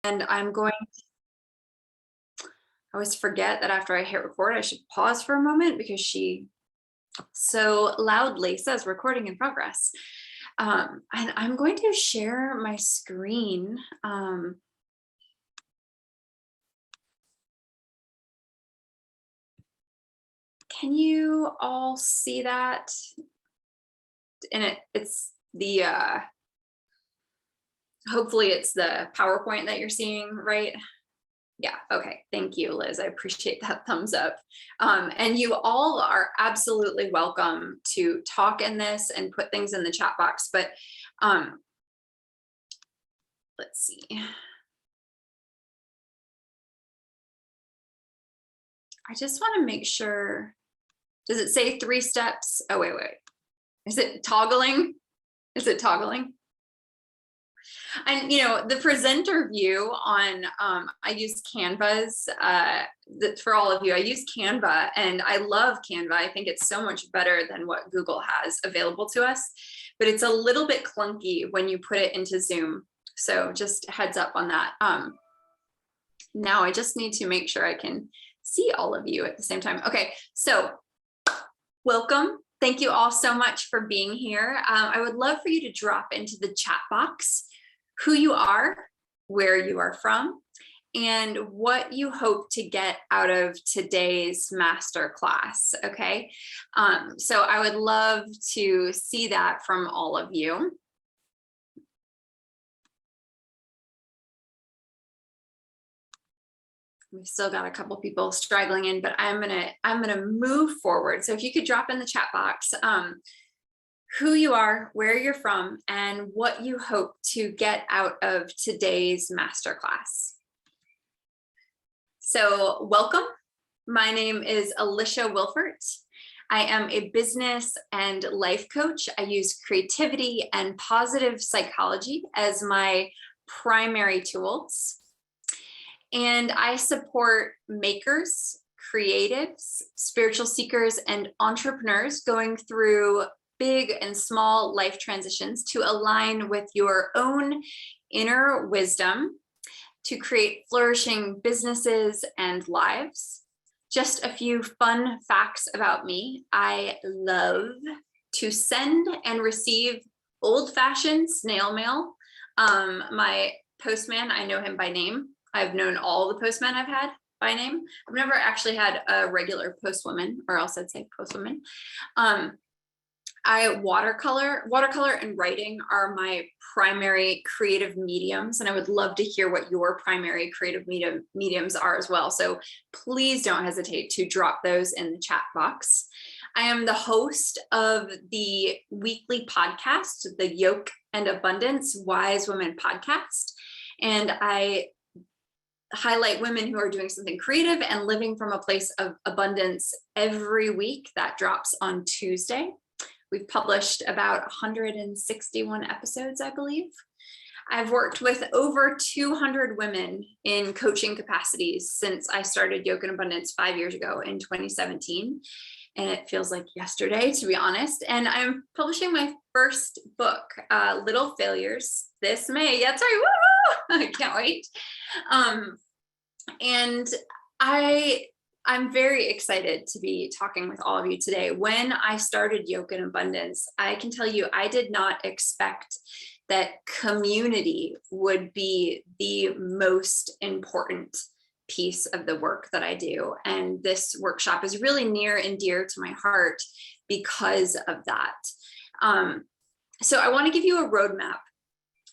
And I'm going I always forget that after I hit record, I should pause for a moment because she so loudly says recording in progress. And I'm going to share my screen. Can you all see that? And it's the, hopefully it's the PowerPoint that you're seeing, right? Yeah, okay, thank you, Liz. I appreciate that thumbs up. And you all are absolutely welcome to talk in this and put things in the chat box, but let's see. I just want to make sure, does it say 3 steps? Oh, wait. Is it toggling? Is it toggling? And the presenter view on, I use Canva's, for all of you, I use Canva and I love Canva. I think it's so much better than what Google has available to us, but it's a little bit clunky when you put it into Zoom. So just heads up on that. Now I just need to make sure I can see all of you at the same time. Okay, so welcome. Thank you all so much for being here. I would love for you to drop into the chat box who you are, where you are from, and what you hope to get out of today's master class, okay? So I would love to see that from all of you. We've still got a couple people straggling in, but I'm gonna move forward. So if you could drop in the chat box, who you are, where you're from, and what you hope to get out of today's masterclass. So welcome. My name is Alicia Wilfert. I am a business and life coach. I use creativity and positive psychology as my primary tools. And I support makers, creatives, spiritual seekers, and entrepreneurs going through big and small life transitions to align with your own inner wisdom to create flourishing businesses and lives. Just a few fun facts about me. I love to send and receive old-fashioned snail mail. My postman, I know him by name. I've known all the postmen I've had by name. I've never actually had a regular postwoman, or else I'd say postwoman. Watercolor and writing are my primary creative mediums, and I would love to hear what your primary creative mediums are as well. So please don't hesitate to drop those in the chat box. I am the host of the weekly podcast, the Yoke and Abundance Wise Women podcast, and I highlight women who are doing something creative and living from a place of abundance every week. That drops on Tuesday. We've published about 161 episodes, I believe. I've worked with over 200 women in coaching capacities since I started Yoke and Abundance 5 years ago in 2017. And it feels like yesterday, to be honest. And I'm publishing my first book, Little Failures, this May. That's right, woo! I can't wait. And I'm very excited to be talking with all of you today. When I started Yoke and Abundance, I can tell you I did not expect that community would be the most important piece of the work that I do. And this workshop is really near and dear to my heart because of that. So I want to give you a roadmap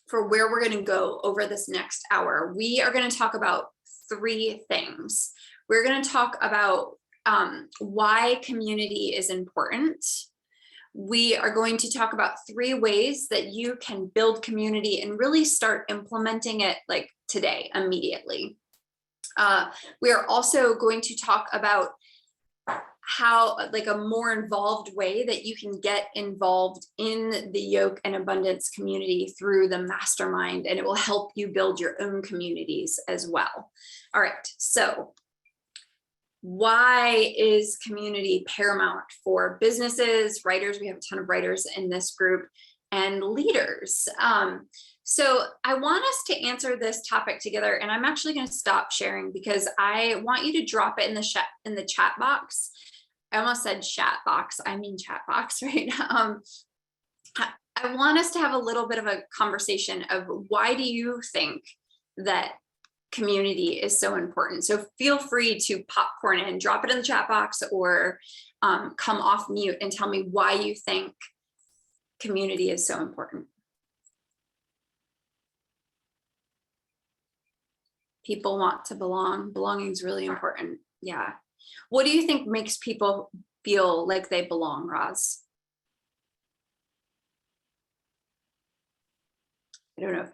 for where we're going to go over this next hour. We are going to talk about 3 things. We're going to talk about why community is important. We are going to talk about 3 ways that you can build community and really start implementing it like today, immediately. We are also going to talk about how, like, a more involved way that you can get involved in the Yoke and Abundance community through the mastermind, and it will help you build your own communities as well. All right, so why is community paramount for businesses, writers? We have a ton of writers in this group, and leaders. So I want us to answer this topic together, and I'm actually going to stop sharing because I want you to drop it in the chat box. I almost said chat box. I mean chat box, right? I want us to have a little bit of a conversation of why do you think that community is so important? So feel free to popcorn and drop it in the chat box, or come off mute and tell me why you think community is so important. People want to belong. Belonging is really important. Yeah. What do you think makes people feel like they belong, Roz? I don't know.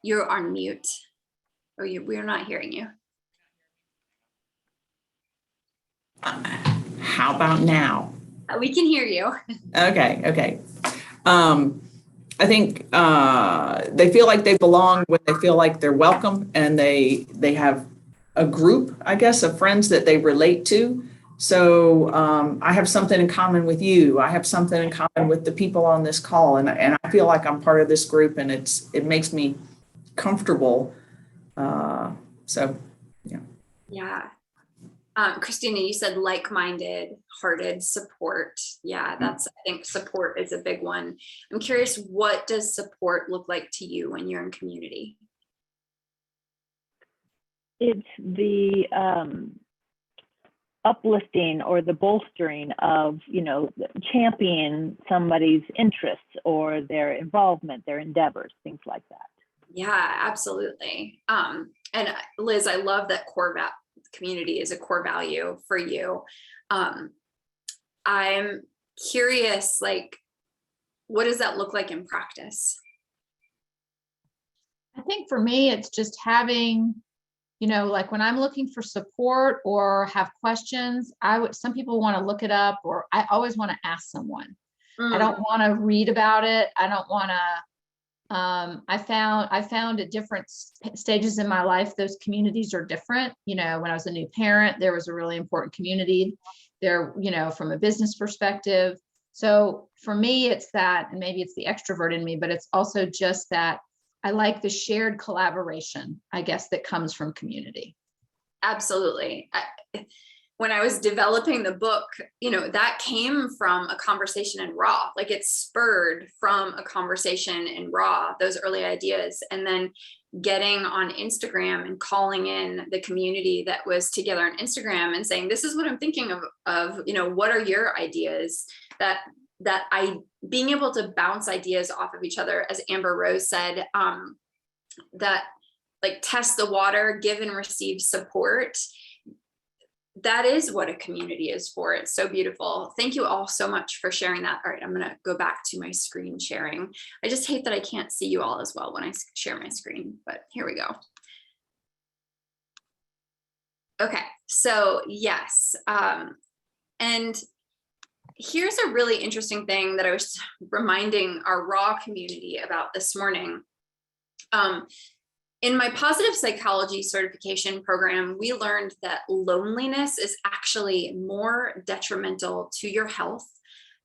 You're on mute. Or we're not hearing you. How about now? We can hear you. Okay. I think they feel like they belong when they feel like they're welcome, and they have a group, I guess, of friends that they relate to. So I have something in common with you. I have something in common with the people on this call, and I feel like I'm part of this group, and it makes me comfortable. So yeah. Yeah. Christina, you said like-minded, hearted support. Yeah, I think support is a big one. I'm curious, what does support look like to you when you're in community? It's the uplifting or the bolstering of, championing somebody's interests or their involvement, their endeavors, things like that. Yeah, absolutely. And Liz, I love that community is a core value for you. I'm curious, what does that look like in practice? I think for me, it's just having, like when I'm looking for support or have questions, some people want to look it up, or I always want to ask someone. I don't want to read about it. I don't want to, I found at different stages in my life, those communities are different. When I was a new parent, there was a really important community there, from a business perspective. So for me, it's that, and maybe it's the extrovert in me, but it's also just that I like the shared collaboration, I guess, that comes from community. Absolutely. When I was developing the book, that came from a conversation in Raw. It spurred from a conversation in Raw, those early ideas, and then getting on Instagram and calling in the community that was together on Instagram and saying, this is what I'm thinking of, what are your ideas? Being able to bounce ideas off of each other, as Amber Rose said, that test the water, give and receive support. That is what a community is for. It's so beautiful. Thank you all so much for sharing that. All right, I'm going to go back to my screen sharing. I just hate that I can't see you all as well when I share my screen, but here we go. Okay, so yes. And here's a really interesting thing that I was reminding our Raw community about this morning. In my positive psychology certification program, we learned that loneliness is actually more detrimental to your health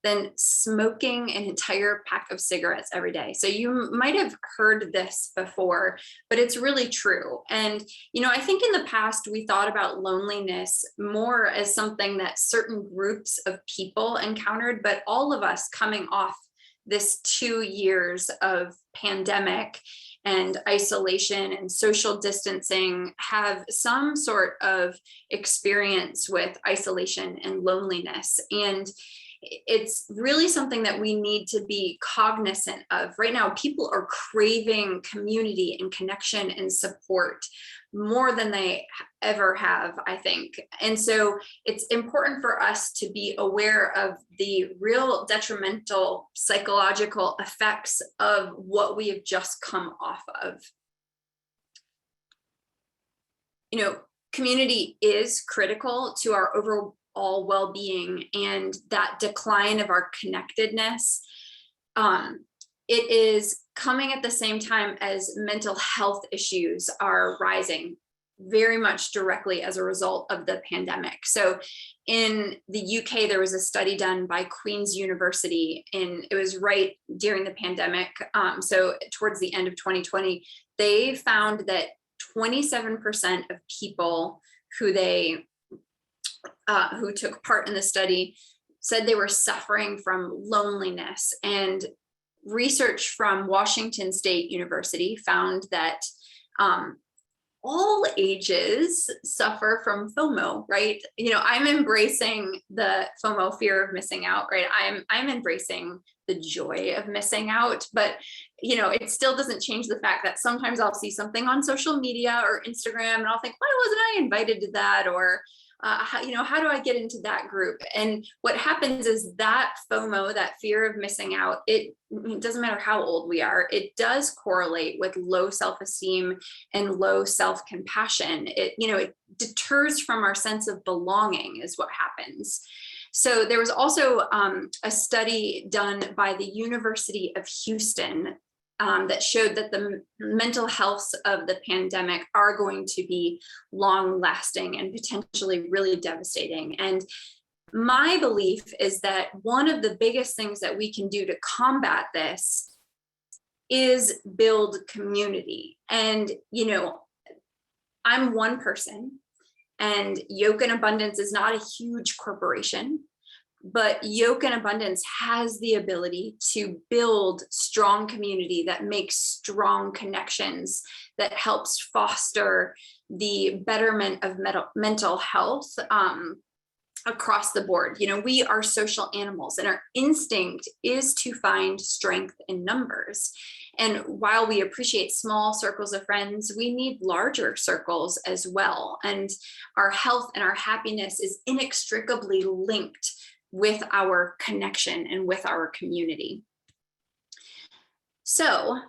than smoking an entire pack of cigarettes every day. So you might have heard this before, but it's really true. And, I think in the past, we thought about loneliness more as something that certain groups of people encountered, but all of us coming off this 2 years of pandemic and isolation and social distancing have some sort of experience with isolation and loneliness. And it's really something that we need to be cognizant of. Right now, people are craving community and connection and support more than they ever have, I think. And so it's important for us to be aware of the real detrimental psychological effects of what we have just come off of. Community is critical to our overall well-being, and that decline of our connectedness, it is coming at the same time as mental health issues are rising. very much directly as a result of the pandemic. So in the UK, there was a study done by Queen's University, and it was right during the pandemic. So towards the end of 2020, they found that 27% of people who took part in the study said they were suffering from loneliness. And research from Washington State University found that all ages suffer from FOMO, right? I'm embracing the FOMO, fear of missing out, right? I'm embracing the joy of missing out, but it still doesn't change the fact that sometimes I'll see something on social media or Instagram and I'll think, why wasn't I invited to that? Or how do I get into that group? And what happens is that FOMO, that fear of missing out, it doesn't matter how old we are, it does correlate with low self-esteem and low self-compassion. It deters from our sense of belonging is what happens. So there was also a study done by the University of Houston that showed that the mental health of the pandemic are going to be long lasting and potentially really devastating. And my belief is that one of the biggest things that we can do to combat this is build community. And, I'm one person, and Yoke in Abundance is not a huge corporation. But Yoke in Abundance has the ability to build strong community that makes strong connections, that helps foster the betterment of mental health across the board. We are social animals, and our instinct is to find strength in numbers. And while we appreciate small circles of friends, we need larger circles as well. And our health and our happiness is inextricably linked with our connection and with our community. So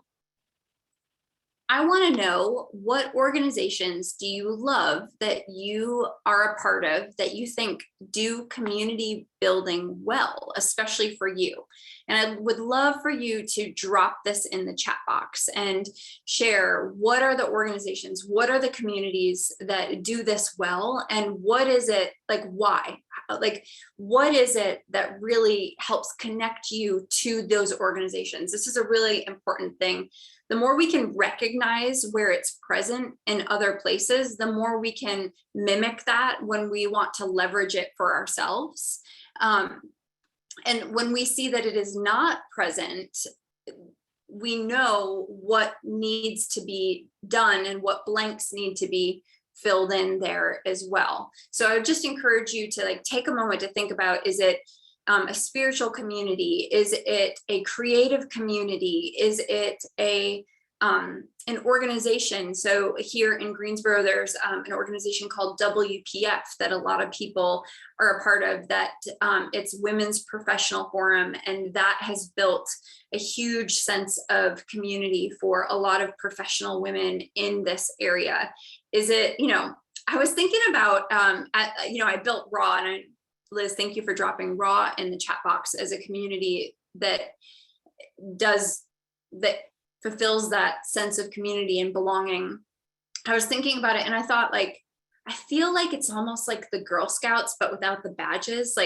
I want to know, what organizations do you love that you are a part of that you think do community building well, especially for you? And I would love for you to drop this in the chat box and share, what are the organizations, what are the communities that do this well, and what is it, why? What is it that really helps connect you to those organizations? This is a really important thing. The more we can recognize where it's present in other places, the more we can mimic that when we want to leverage it for ourselves. And when we see that it is not present, we know what needs to be done and what blanks need to be filled in there as well. So I would just encourage you to take a moment to think about, is it a spiritual community? Is it a creative community? Is it an organization? So here in Greensboro, there's an organization called WPF that a lot of people are a part of, that it's Women's Professional Forum, and that has built a huge sense of community for a lot of professional women in this area. Is it, I was thinking about, I built Raw, and Liz, thank you for dropping Raw in the chat box as a community that fulfills that sense of community and belonging. I was thinking about it, and I thought, I feel like it's almost like the Girl Scouts, but without the badges.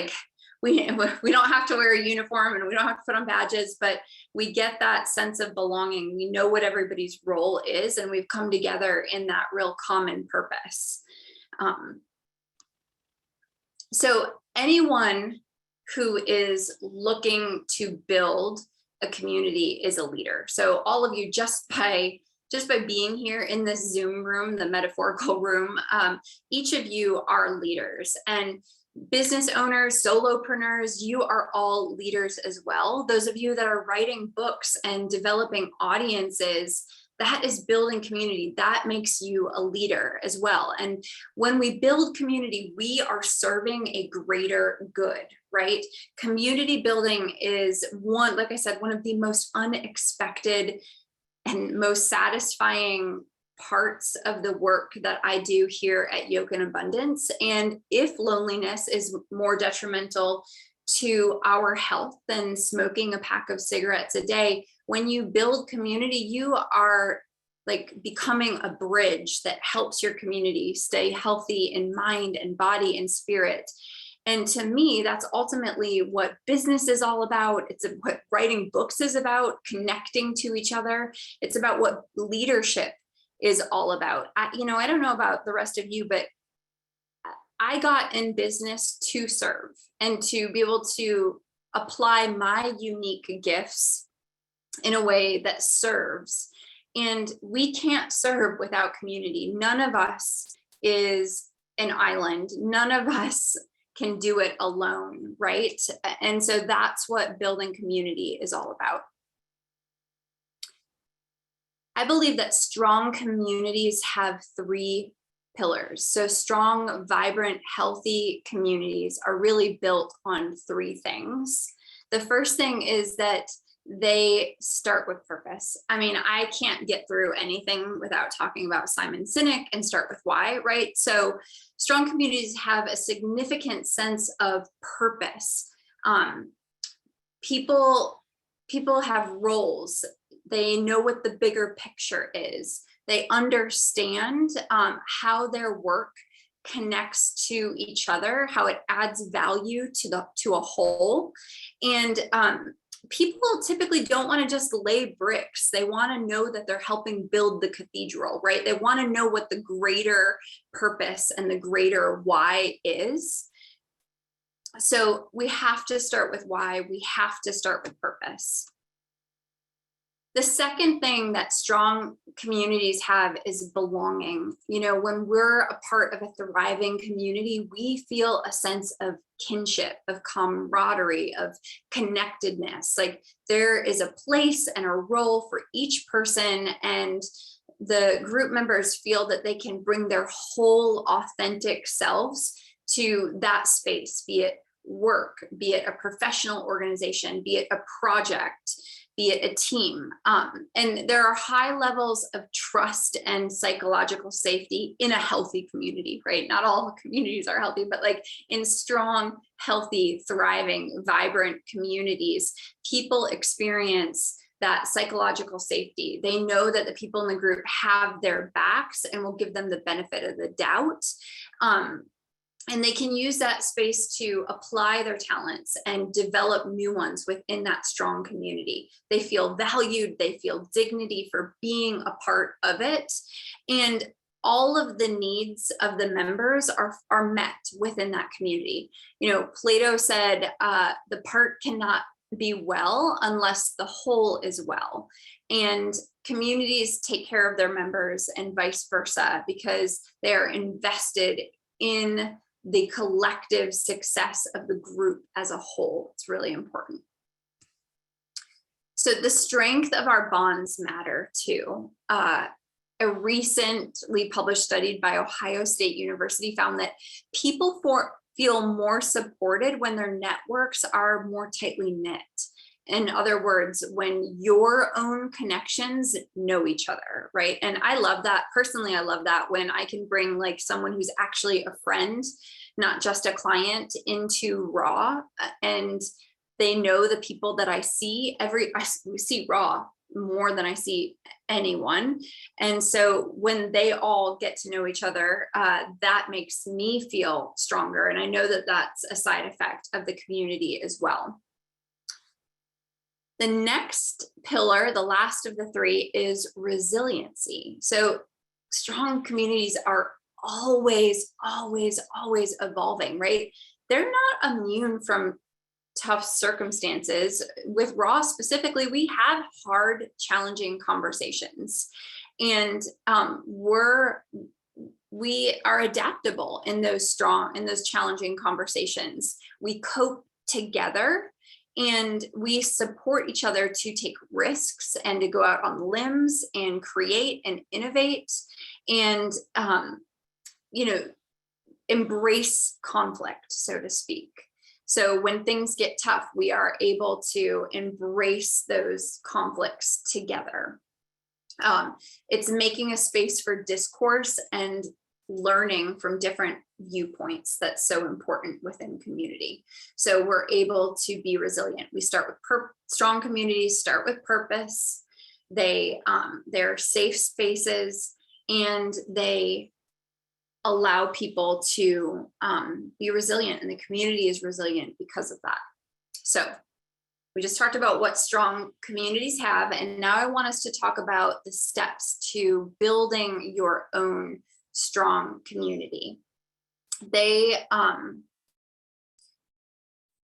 We don't have to wear a uniform and we don't have to put on badges, but we get that sense of belonging. We know what everybody's role is, and we've come together in that real common purpose. So anyone who is looking to build a community is a leader. So all of you, just by being here in this Zoom room, the metaphorical room, each of you are leaders. And business owners, solopreneurs, you are all leaders as well. Those of you that are writing books and developing audiences, that is building community. That makes you a leader as well. And when we build community, we are serving a greater good, right? Community building is like I said, one of the most unexpected and most satisfying parts of the work that I do here at Yoke in Abundance. And if loneliness is more detrimental to our health than smoking a pack of cigarettes a day, when you build community, you are like becoming a bridge that helps your community stay healthy in mind and body and spirit. And to me, that's ultimately what business is all about. It's what writing books is about, connecting to each other. It's about what leadership is all about. I don't know about the rest of you, but I got in business to serve and to be able to apply my unique gifts in a way that serves. And we can't serve without community. None of us is an island. None of us can do it alone, right? And so that's what building community is all about. I believe that strong communities have 3 pillars. So strong, vibrant, healthy communities are really built on 3 things. The first thing is that they start with purpose. I mean, I can't get through anything without talking about Simon Sinek and start with why, right? So strong communities have a significant sense of purpose. People have roles. They know what the bigger picture is. They understand how their work connects to each other, how it adds value to a whole. And people typically don't want to just lay bricks. They want to know that they're helping build the cathedral, right? They want to know what the greater purpose and the greater why is. So we have to start with why. We have to start with purpose. The second thing that strong communities have is belonging. When we're a part of a thriving community, we feel a sense of kinship, of camaraderie, of connectedness. Like there is a place and a role for each person, and the group members feel that they can bring their whole authentic selves to that space, be it work, be it a professional organization, be it a project, be it a team. And there are high levels of trust and psychological safety in a healthy community, right? Not all communities are healthy, but like in strong, healthy, thriving, vibrant communities, people experience that psychological safety. They know that the people in the group have their backs and will give them the benefit of the doubt. And they can use that space to apply their talents and develop new ones within that strong community. They feel valued, they feel dignity for being a part of it. And all of the needs of the members are met within that community. Plato said, the part cannot be well unless the whole is well. And communities take care of their members and vice versa because they are invested in the collective success of the group as a whole. It's really important. So the strength of our bonds matter too. A recently published study by Ohio State University found that people feel more supported when their networks are more tightly knit. In other words, when your own connections know each other, right? And I love that. Personally, I love that when I can bring like someone who's actually a friend, not just a client, into Raw, and they know the people that I see. We see Raw more than I see anyone. And so when they all get to know each other, that makes me feel stronger. And I know that that's a side effect of the community as well. The next pillar, the last of the 3, is resiliency. So strong communities are always evolving, right? They're not immune from tough circumstances. With Raw specifically, we have hard, challenging conversations, and we are adaptable in those challenging conversations. We cope together. And we support each other to take risks and to go out on limbs and create and innovate and, embrace conflict, so to speak. So when things get tough, we are able to embrace those conflicts together. It's making a space for discourse and learning from different viewpoints that's so important within community. So we're able to be resilient. We start with strong communities, start with purpose. They're safe spaces, and they allow people to be resilient, and the community is resilient because of that. So we just talked about what strong communities have, and now I want us to talk about the steps to building your own strong community. They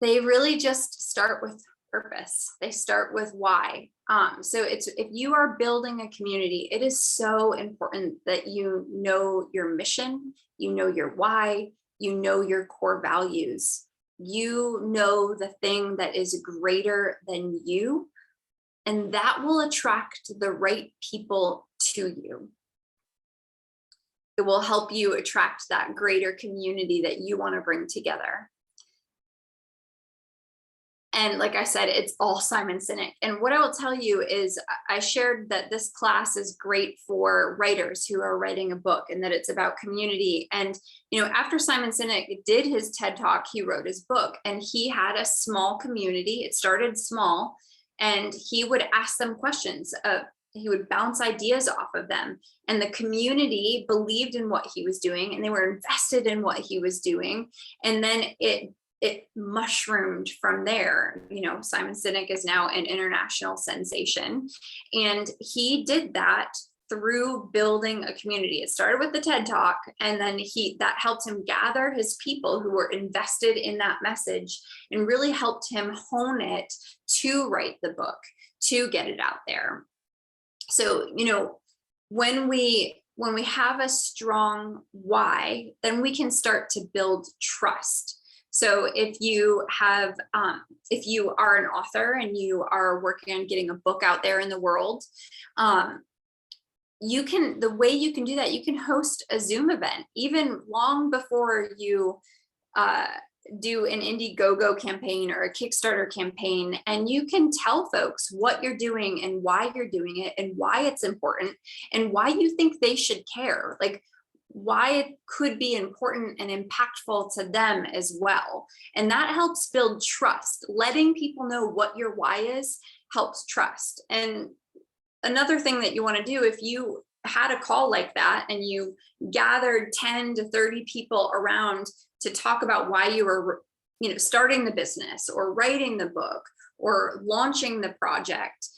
really just start with purpose. They start with why. So if you are building a community, it is so important that you know your mission, you know your why, you know your core values, you know the thing that is greater than you, and that will attract the right people to you. It will help you attract that greater community that you want to bring together. And like I said, it's all Simon Sinek. And what I will tell you is I shared that this class is great for writers who are writing a book, and that it's about community. And, after Simon Sinek did his TED Talk, he wrote his book, and he had a small community. It started small, and he would ask them questions. He would bounce ideas off of them, and the community believed in what he was doing, and they were invested in what he was doing. And then it mushroomed from there. Simon Sinek is now an international sensation, and he did that through building a community. It started with the TED Talk, and then that helped him gather his people who were invested in that message, and really helped him hone it to write the book, to get it out there. So, when we have a strong why, then we can start to build trust. So if you are an author and you are working on getting a book out there in the world, the way you can do that, you can host a Zoom event even long before you do an Indiegogo campaign or a Kickstarter campaign, and you can tell folks what you're doing and why you're doing it and why it's important and why you think they should care, like why it could be important and impactful to them as well. And that helps build trust. Letting people know what your why is helps trust. And another thing that you want to do, if you had a call like that and you gathered 10 to 30 people around to talk about why you were, starting the business or writing the book or launching the project,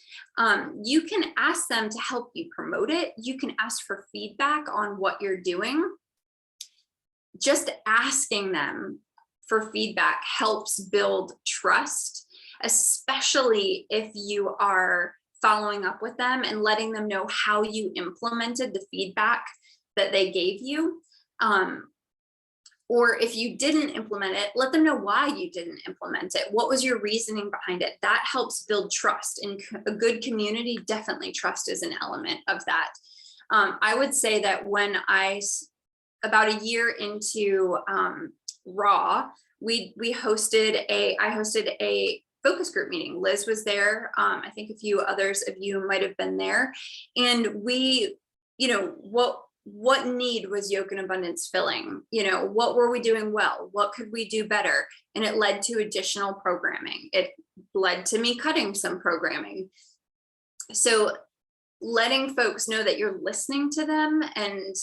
you can ask them to help you promote it. You can ask for feedback on what you're doing. Just asking them for feedback helps build trust, especially if you are following up with them and letting them know how you implemented the feedback that they gave you. Or if you didn't implement it, let them know why you didn't implement it. What was your reasoning behind it? That helps build trust. In a good community, definitely trust is an element of that. I would say that when about a year into Raw, I hosted a focus group meeting. Liz was there. I think a few others of you might have been there. And we, what need was Yoke in Abundance filling? What were we doing well? What could we do better? And it led to additional programming. It led to me cutting some programming. So letting folks know that you're listening to them and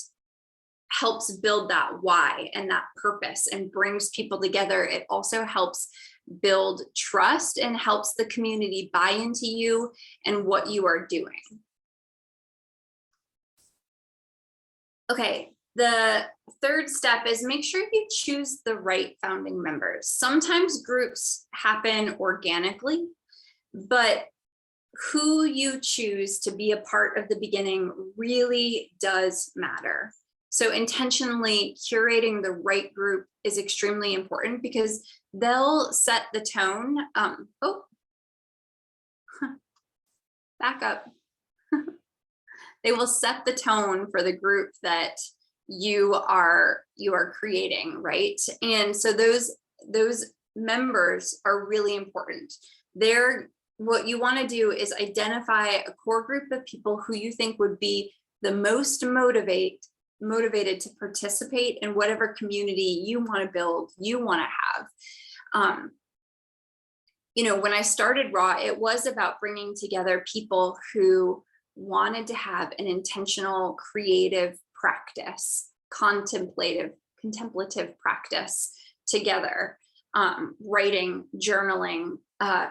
helps build that why and that purpose and brings people together. It also helps build trust and helps the community buy into you and what you are doing. Okay, the third step is make sure you choose the right founding members. Sometimes groups happen organically, but who you choose to be a part of the beginning really does matter. So intentionally curating the right group is extremely important because they'll set the tone. Back up. They will set the tone for the group that you are creating, right? And so those members are really important. What you want to do is identify a core group of people who you think would be the most motivated to participate in whatever community you want to build, you want to have. when I started Raw, it was about bringing together people who wanted to have an intentional, creative practice, contemplative practice together, writing, journaling.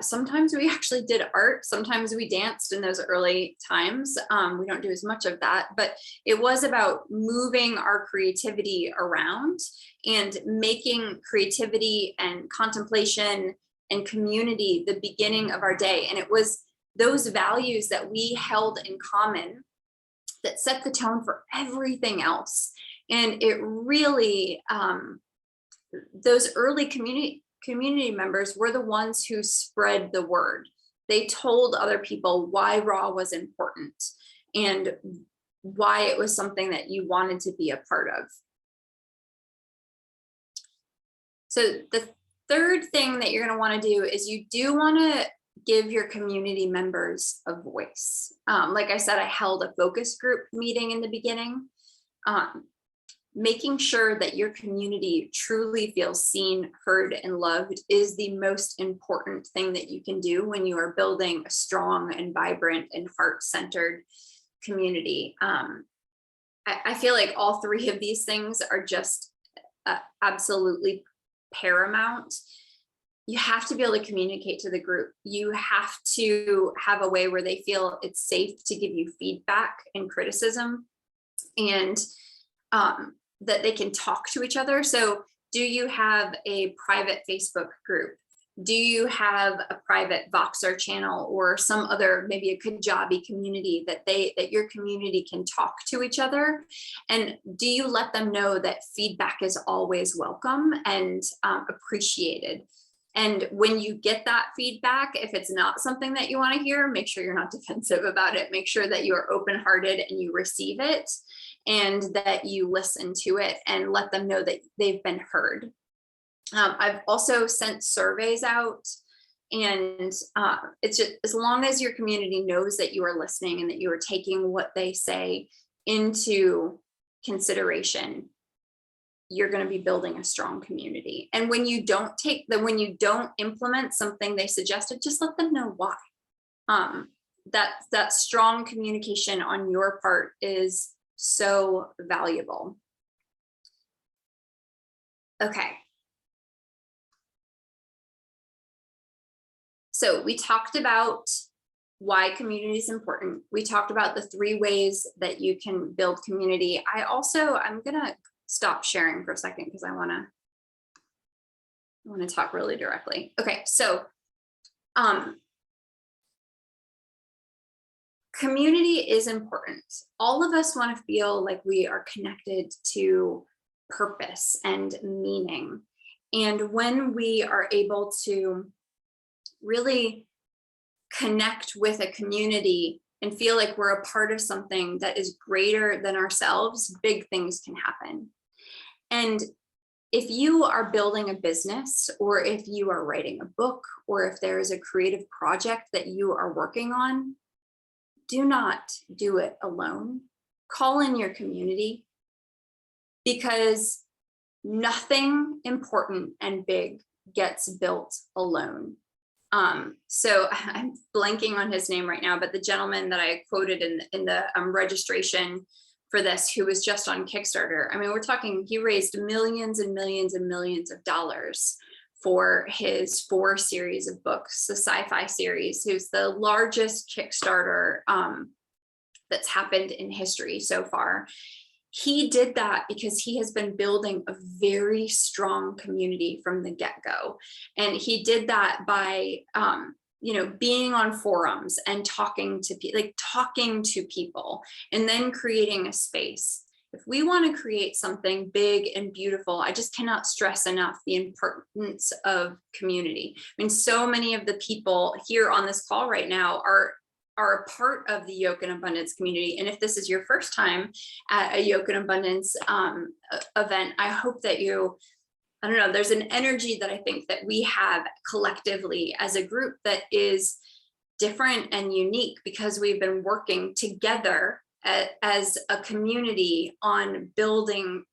Sometimes we actually did art. Sometimes we danced in those early times. We don't do as much of that, but it was about moving our creativity around and making creativity and contemplation and community the beginning of our day. And it was those values that we held in common that set the tone for everything else. And it really, those early community members were the ones who spread the word. They told other people why Raw was important and why it was something that you wanted to be a part of. So the third thing that you're going to want to do is you do want to give your community members a voice. Like I said, I held a focus group meeting in the beginning. Making sure that your community truly feels seen, heard, and loved is the most important thing that you can do when you are building a strong and vibrant and heart-centered community. I feel like all three of these things are just absolutely paramount. You have to be able to communicate to the group. You have to have a way where they feel it's safe to give you feedback and criticism, and that they can talk to each other. So do you have a private Facebook group? Do you have a private Voxer channel or some other, maybe a Kajabi community that your community can talk to each other? And do you let them know that feedback is always welcome and appreciated? And when you get that feedback, if it's not something that you want to hear, make sure you're not defensive about it. Make sure that you are open-hearted and you receive it, and that you listen to it and let them know that they've been heard. I've also sent surveys out, and it's just, as long as your community knows that you are listening and that you are taking what they say into consideration, you're going to be building a strong community. And when you don't implement something they suggested, just let them know why. That strong communication on your part is so valuable. Okay. So we talked about why community is important. We talked about the 3 ways that you can build community. I'm gonna stop sharing for a second because I wanna talk really directly. Okay, so community is important. All of us want to feel like we are connected to purpose and meaning. And when we are able to really connect with a community and feel like we're a part of something that is greater than ourselves, big things can happen. And if you are building a business, or if you are writing a book, or if there is a creative project that you are working on, do not do it alone. Call in your community, because nothing important and big gets built alone. So I'm blanking on his name right now, but the gentleman that I quoted in the registration for this, who was just on Kickstarter, I mean, we're talking, he raised millions and millions and millions of dollars for his 4 series of books, the Sci-Fi series, who's the largest Kickstarter that's happened in history so far. He did that because he has been building a very strong community from the get-go. And he did that by, being on forums and talking to people, and then creating a space. If we want to create something big and beautiful, I just cannot stress enough the importance of community. I mean, so many of the people here on this call right now are a part of the Yoke and Abundance community. And if this is your first time at a Yoke and Abundance event, I hope that there's an energy that I think that we have collectively as a group that is different and unique, because we've been working together as a community on building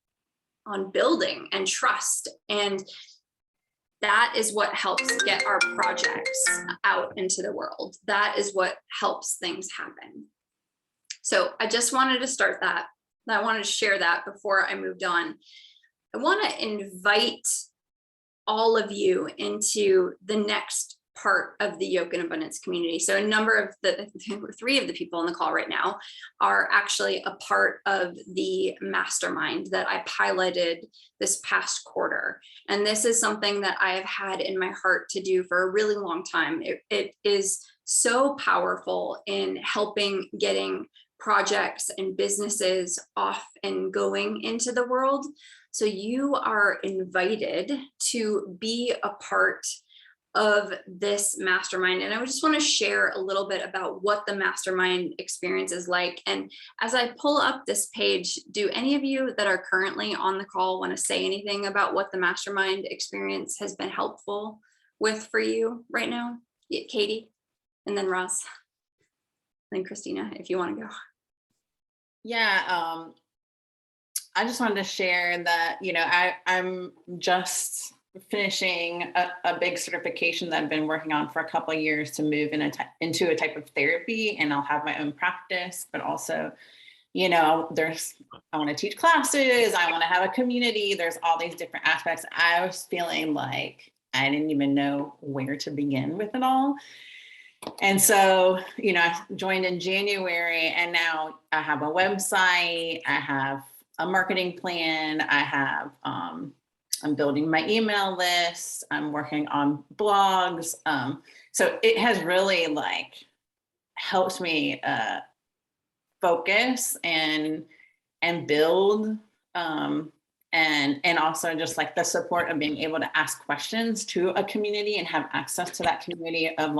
and trust. And that is what helps get our projects out into the world. That is what helps things happen. So I just wanted to start that. I wanted to share that before I moved on. I want to invite all of you into the next part of the Yoke in Abundance community. So a number of three of the people on the call right now are actually a part of the mastermind that I piloted this past quarter. And this is something that I have had in my heart to do for a really long time. It is so powerful in helping getting projects and businesses off and going into the world. So you are invited to be a part of this mastermind. And I just want to share a little bit about what the mastermind experience is like. And as I pull up this page, do any of you that are currently on the call want to say anything about what the mastermind experience has been helpful with for you right now? Yeah, Katie, and then Ross, then Christina, if you want to go. Yeah, I just wanted to share that, I'm just finishing a big certification that I've been working on for a couple of years to move into a type of therapy, and I'll have my own practice, but also, I want to teach classes, I want to have a community, there's all these different aspects. I was feeling like I didn't even know where to begin with it all. And so, I joined in January, and now I have a website, I have a marketing plan, I'm building my email list, I'm working on blogs. So it has really helped me focus and build, and also just the support of being able to ask questions to a community and have access to that community of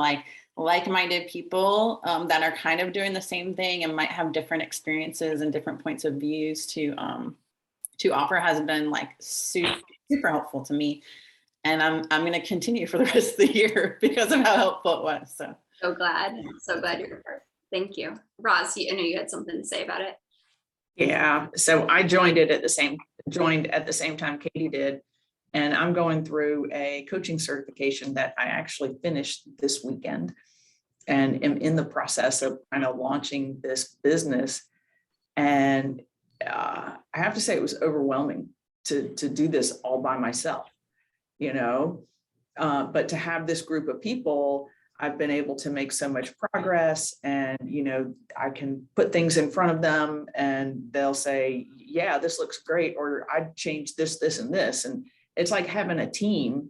like-minded people that are kind of doing the same thing and might have different experiences and different points of views to offer has been super helpful to me. And I'm going to continue for the rest of the year because of how helpful it was. So glad you're part. Thank you. Roz, I know you had something to say about it. Yeah, so I joined at the same time Katie did, and I'm going through a coaching certification that I actually finished this weekend, and am in the process of kind of launching this business. And I have to say it was overwhelming to do this all by myself, but to have this group of people, I've been able to make so much progress, and, I can put things in front of them and they'll say, yeah, this looks great, or I'd change this, this, and this. And it's like having a team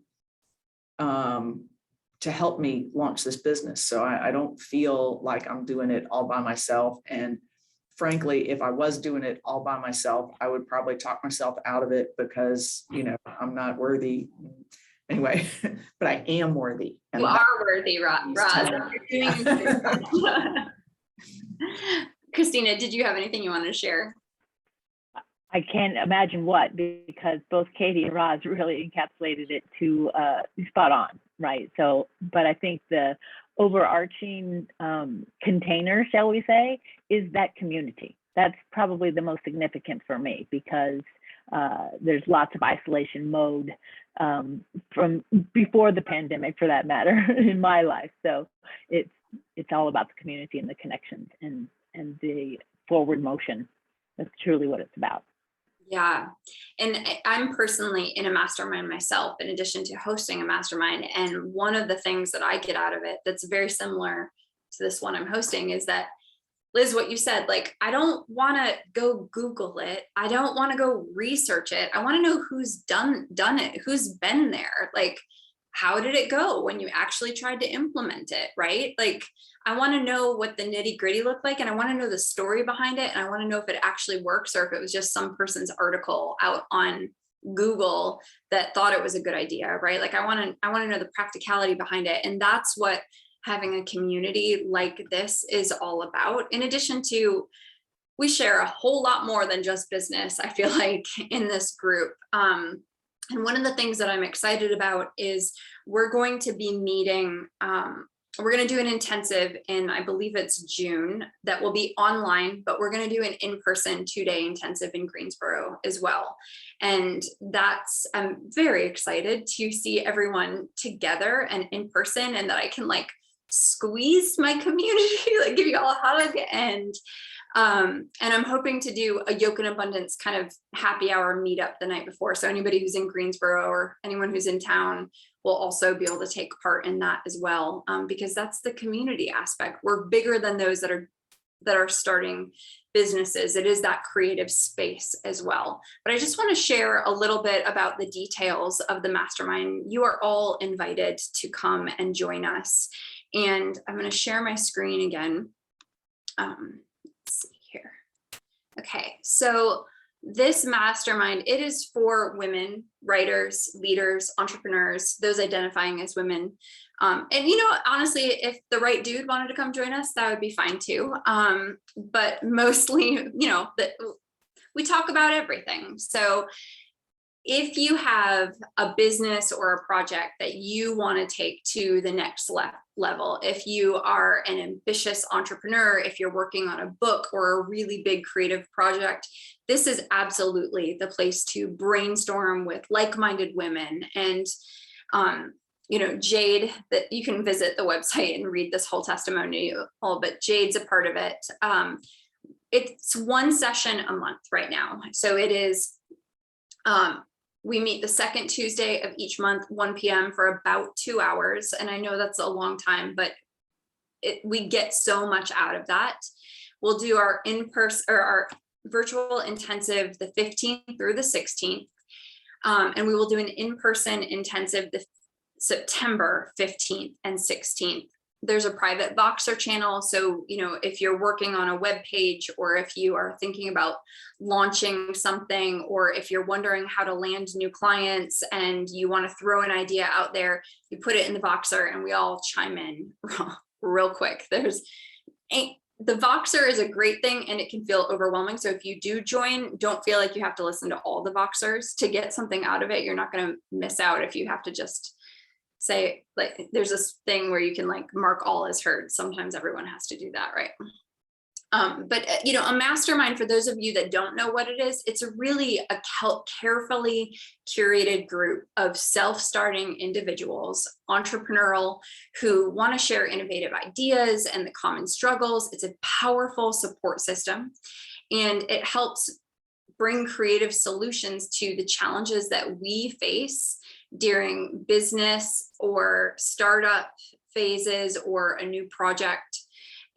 to help me launch this business. So I don't feel like I'm doing it all by myself. And frankly, if I was doing it all by myself, I would probably talk myself out of it because, I'm not worthy. Anyway, but I am worthy. You are worthy, Roz. Christina, did you have anything you wanted to share? I can't imagine what, because both Katie and Roz really encapsulated it to spot on, right? So, but I think the overarching container, shall we say, is that community. That's probably the most significant for me, because there's lots of isolation mode from before the pandemic, for that matter, in my life. So it's all about the community and the connections and the forward motion. That's truly what it's about. Yeah. And I'm personally in a mastermind myself, in addition to hosting a mastermind. And one of the things that I get out of it that's very similar to this one I'm hosting is that, Liz, what you said, I don't want to go Google it. I don't want to go research it. I want to know who's done it, who's been there. How did it go when you actually tried to implement it, right? I want to know what the nitty gritty looked like, and I want to know the story behind it. And I want to know if it actually works, or if it was just some person's article out on Google that thought it was a good idea, right? I want to know the practicality behind it. And that's what having a community like this is all about. In addition to, we share a whole lot more than just business, I feel like, in this group. And one of the things that I'm excited about is we're going to be meeting we're going to do an intensive in, I believe it's June, that will be online, but we're going to do an in-person 2-day intensive in Greensboro as well. And I'm very excited to see everyone together and in person, and that I can like squeeze my community, like give you all a hug. And I'm hoping to do a Yoke in Abundance kind of happy hour meetup the night before. So anybody who's in Greensboro or anyone who's in town will also be able to take part in that as well, because that's the community aspect. We're bigger than those that are starting businesses. It is that creative space as well. But I just want to share a little bit about the details of the mastermind. You are all invited to come and join us. And I'm going to share my screen again. Let's see here. Okay, so this mastermind, it is for women, writers, leaders, entrepreneurs, those identifying as women. And honestly, if the right dude wanted to come join us, that would be fine too. But mostly, that we talk about everything. So if you have a business or a project that you want to take to the next level, if you are an ambitious entrepreneur, if you're working on a book or a really big creative project, this is absolutely the place to brainstorm with like-minded women. And, Jade, that you can visit the website and read this whole testimony, but Jade's a part of it. It's one session a month right now. So it is, we meet the second Tuesday of each month, 1 p.m. for about 2 hours. And I know that's a long time, but we get so much out of that. We'll do our in-person or our virtual intensive the 15th through the 16th. And we will do an in-person intensive the September 15th and 16th. There's a private Voxer channel. So, if you're working on a web page, or if you are thinking about launching something, or if you're wondering how to land new clients and you want to throw an idea out there, you put it in the Voxer and we all chime in real quick. The Voxer is a great thing and it can feel overwhelming. So if you do join, don't feel like you have to listen to all the Voxers to get something out of it. You're not going to miss out if you have to just say, like, there's this thing where you can like mark all as heard. Sometimes everyone has to do that, right? But a mastermind, for those of you that don't know what it is, it's really a carefully curated group of self-starting individuals, entrepreneurial, who want to share innovative ideas and the common struggles. It's a powerful support system, and it helps bring creative solutions to the challenges that we face during business or startup phases or a new project.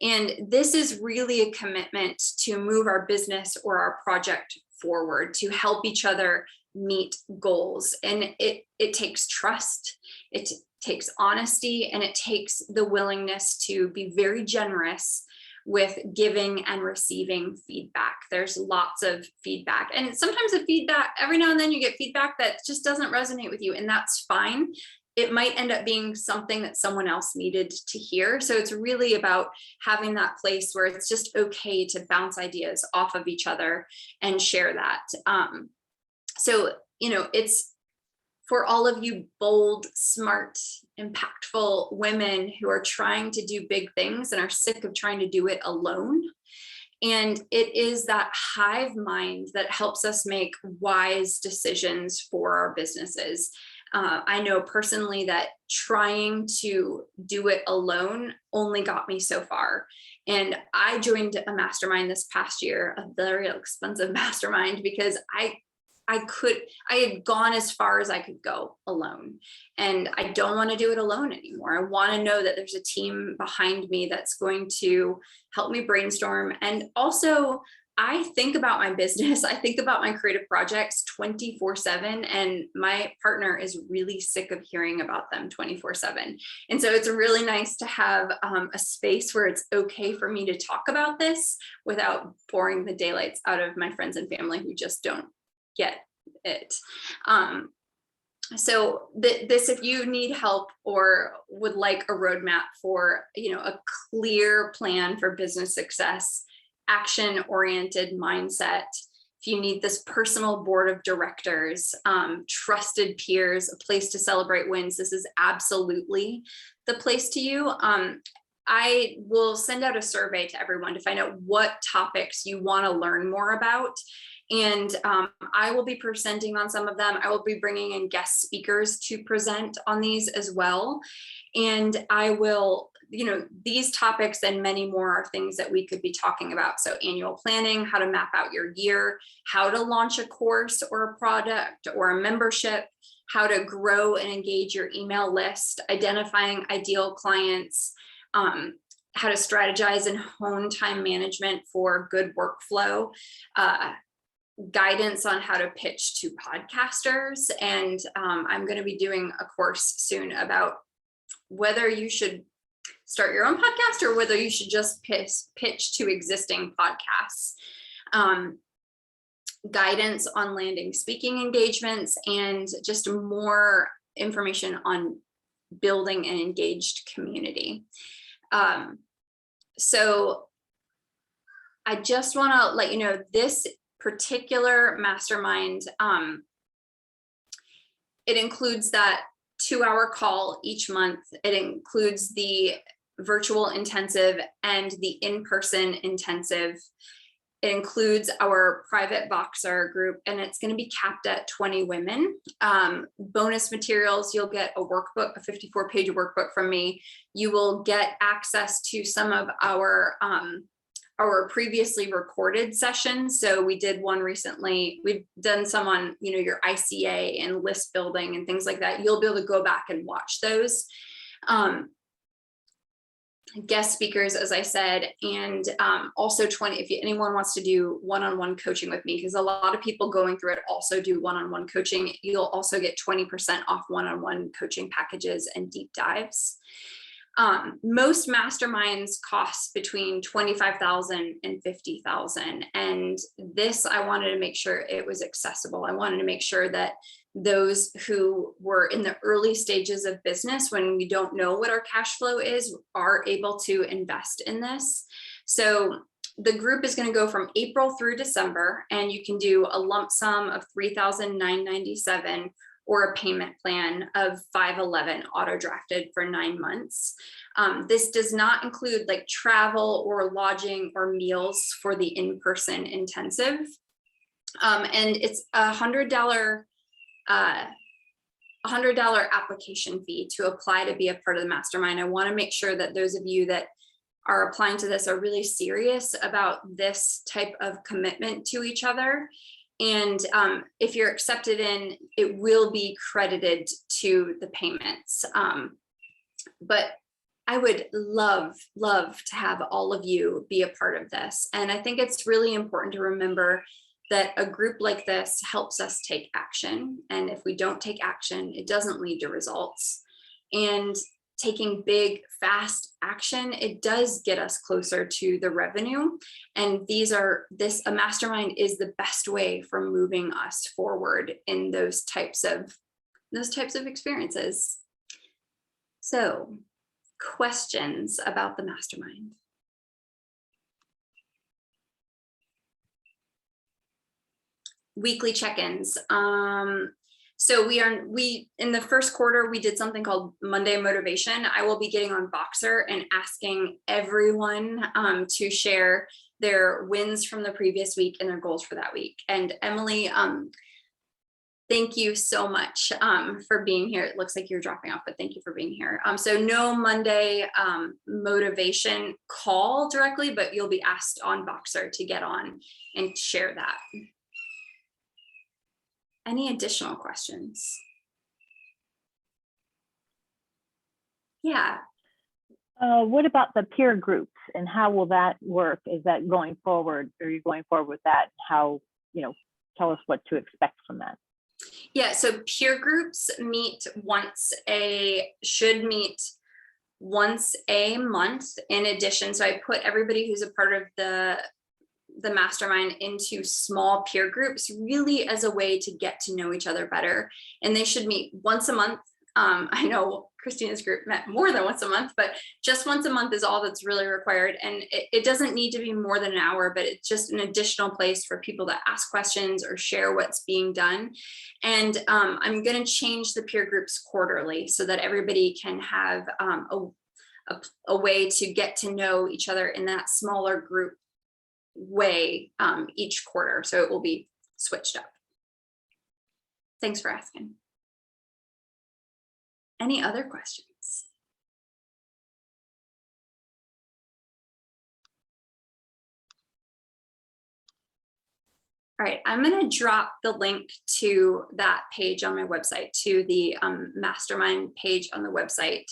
And this is really a commitment to move our business or our project forward, to help each other meet goals. And it takes trust, it takes honesty, and it takes the willingness to be very generous with giving and receiving feedback. There's lots of feedback. And sometimes the feedback, every now and then you get feedback that just doesn't resonate with you, and that's fine. It might end up being something that someone else needed to hear. So it's really about having that place where it's just okay to bounce ideas off of each other and share that. It's for all of you bold, smart, impactful women who are trying to do big things and are sick of trying to do it alone. And it is that hive mind that helps us make wise decisions for our businesses. I know personally that trying to do it alone only got me so far. And I joined a mastermind this past year, a very expensive mastermind, because I had gone as far as I could go alone, and I don't want to do it alone anymore. I want to know that there's a team behind me that's going to help me brainstorm. And also, I think about my business, I think about my creative projects 24/7, and my partner is really sick of hearing about them 24/7. And so it's really nice to have a space where it's okay for me to talk about this without boring the daylights out of my friends and family who just don't get it. So this, if you need help or would like a roadmap for, a clear plan for business success, action-oriented mindset, if you need this personal board of directors, trusted peers, a place to celebrate wins, this is absolutely the place to you. I will send out a survey to everyone to find out what topics you want to learn more about. And I will be presenting on some of them. I will be bringing in guest speakers to present on these as well. And I will, these topics and many more are things that we could be talking about. So annual planning, how to map out your year, how to launch a course or a product or a membership, how to grow and engage your email list, identifying ideal clients, how to strategize and hone time management for good workflow, guidance on how to pitch to podcasters. And I'm going to be doing a course soon about whether you should start your own podcast or whether you should just pitch to existing podcasts. Guidance on landing speaking engagements and just more information on building an engaged community. So I just want to let you know this particular mastermind, it includes that 2-hour call each month. It includes the virtual intensive and the in-person intensive. It includes our private Voxer group, and it's going to be capped at 20 women. Bonus materials, you'll get a workbook, a 54-page workbook from me. You will get access to some of our previously recorded sessions. So we did one recently. We've done some on, your ICA and list building and things like that. You'll be able to go back and watch those. Guest speakers, as I said, and also 20, if anyone wants to do one-on-one coaching with me, because a lot of people going through it also do one-on-one coaching, you'll also get 20% off one-on-one coaching packages and deep dives. Most masterminds cost between $25,000 and $50,000. And this, I wanted to make sure it was accessible. I wanted to make sure that those who were in the early stages of business, when we don't know what our cash flow is, are able to invest in this. So the group is going to go from April through December, and you can do a lump sum of $3,997 or a payment plan of $511 auto drafted for 9 months. This does not include like travel or lodging or meals for the in-person intensive. And it's $100 application fee to apply to be a part of the mastermind. I want to make sure that those of you that are applying to this are really serious about this type of commitment to each other. And if you're accepted in, it will be credited to the payments. But I would love to have all of you be a part of this. And I think it's really important to remember that a group like this helps us take action. And if we don't take action, it doesn't lead to results. And taking big, fast action, it does get us closer to the revenue. And a mastermind is the best way for moving us forward in those types of experiences. So, questions about the mastermind? Weekly check-ins. So we in the first quarter, we did something called Monday Motivation. I will be getting on Voxer and asking everyone to share their wins from the previous week and their goals for that week. And Emily, thank you so much for being here. It looks like you're dropping off, but thank you for being here. So no Monday motivation call directly, but you'll be asked on Voxer to get on and share that. Any additional questions? Yeah. What about the peer groups and how will that work? Is that going forward? Are you going forward with that? How, tell us what to expect from that. Yeah, so peer groups should meet once a month in addition. So I put everybody who's a part of the mastermind into small peer groups, really as a way to get to know each other better. And they should meet once a month. I know Christina's group met more than once a month, but just once a month is all that's really required. And it doesn't need to be more than an hour, but it's just an additional place for people to ask questions or share what's being done. And I'm going to change the peer groups quarterly so that everybody can have a way to get to know each other in that smaller group way each quarter. So it will be switched up. Thanks for asking. Any other questions? All right, I'm going to drop the link to that page on my website, to the mastermind page on the website.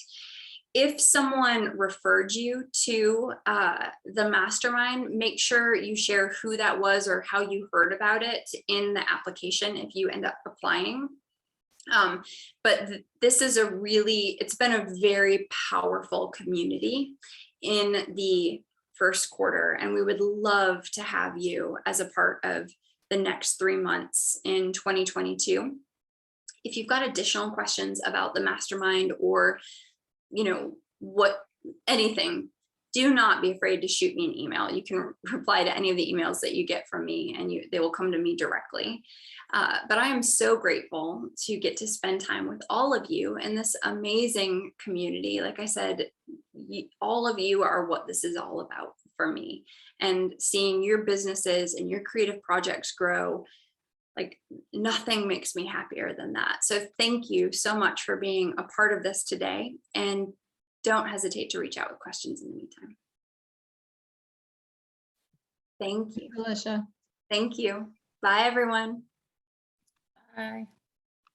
If someone referred you to the mastermind, make sure you share who that was or how you heard about it in the application if you end up applying. But this is it's been a very powerful community in the first quarter, and we would love to have you as a part of the next 3 months in 2022. If you've got additional questions about the mastermind or, anything, do not be afraid to shoot me an email. You can reply to any of the emails that you get from me, and they will come to me directly. But I am so grateful to get to spend time with all of you in this amazing community. Like I said, all of you are what this is all about for me, and seeing your businesses and your creative projects grow, like nothing makes me happier than that. So thank you so much for being a part of this today, and don't hesitate to reach out with questions in the meantime. Thank you. Alicia. Thank you. Bye, everyone. Bye.